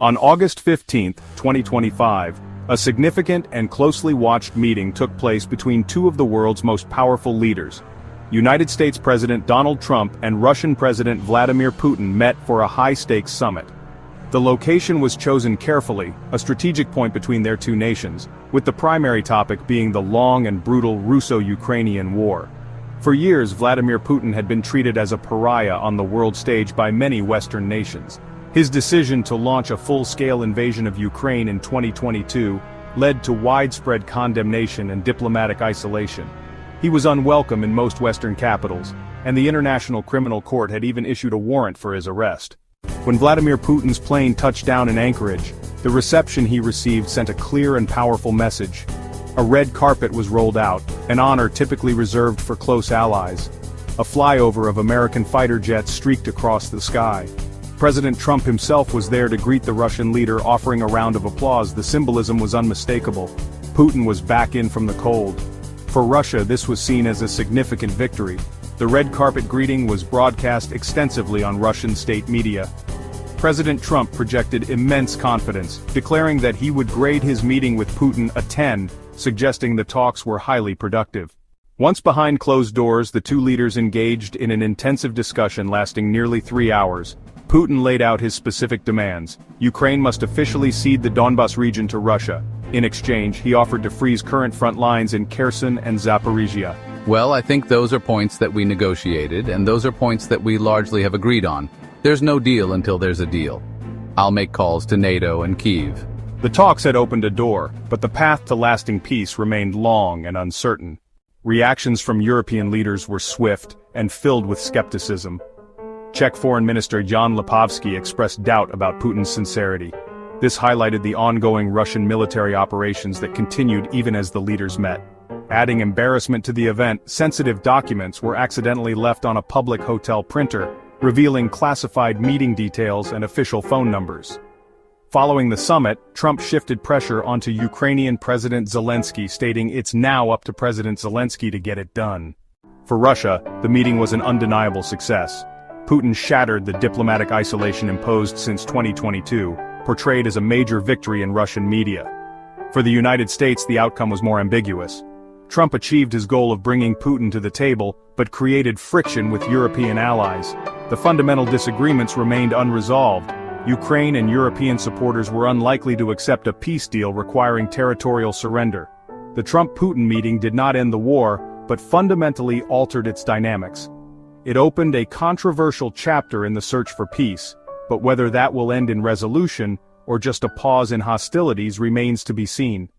On August 15, 2025, a significant and closely watched meeting took place between two of the world's most powerful leaders. United States President Donald Trump and Russian President Vladimir Putin met for a high-stakes summit. The location was chosen carefully, a strategic point between their two nations, with the primary topic being the long and brutal Russo-Ukrainian war. For years, Vladimir Putin had been treated as a pariah on the world stage by many Western nations. His decision to launch a full-scale invasion of Ukraine in 2022 led to widespread condemnation and diplomatic isolation. He was unwelcome in most Western capitals, and the International Criminal Court had even issued a warrant for his arrest. When Vladimir Putin's plane touched down in Anchorage, the reception he received sent a clear and powerful message. A red carpet was rolled out, an honor typically reserved for close allies. A flyover of American fighter jets streaked across the sky. President Trump himself was there to greet the Russian leader, offering a round of applause. The symbolism was unmistakable. Putin was back in from the cold. For Russia, this was seen as a significant victory. The red carpet greeting was broadcast extensively on Russian state media. President Trump projected immense confidence, declaring that he would grade his meeting with Putin a 10, suggesting the talks were highly productive. Once behind closed doors, the two leaders engaged in an intensive discussion lasting nearly 3 hours. Putin laid out his specific demands. Ukraine must officially cede the Donbas region to Russia. In exchange, he offered to freeze current front lines in Kherson and Zaporizhia. Well, I think those are points that we negotiated, and those are points that we largely have agreed on. There's no deal until there's a deal. I'll make calls to NATO and Kyiv. The talks had opened a door, but the path to lasting peace remained long and uncertain. Reactions from European leaders were swift and filled with skepticism. Czech Foreign Minister Jan Lipovsky expressed doubt about Putin's sincerity. This highlighted the ongoing Russian military operations that continued even as the leaders met. Adding embarrassment to the event, sensitive documents were accidentally left on a public hotel printer, revealing classified meeting details and official phone numbers. Following the summit, Trump shifted pressure onto Ukrainian President Zelensky, stating it's now up to President Zelensky to get it done. For Russia, the meeting was an undeniable success. Putin shattered the diplomatic isolation imposed since 2022, portrayed as a major victory in Russian media. For the United States, the outcome was more ambiguous. Trump achieved his goal of bringing Putin to the table, but created friction with European allies. The fundamental disagreements remained unresolved. Ukraine and European supporters were unlikely to accept a peace deal requiring territorial surrender. The Trump-Putin meeting did not end the war, but fundamentally altered its dynamics. It opened a controversial chapter in the search for peace, but whether that will end in resolution, or just a pause in hostilities, remains to be seen.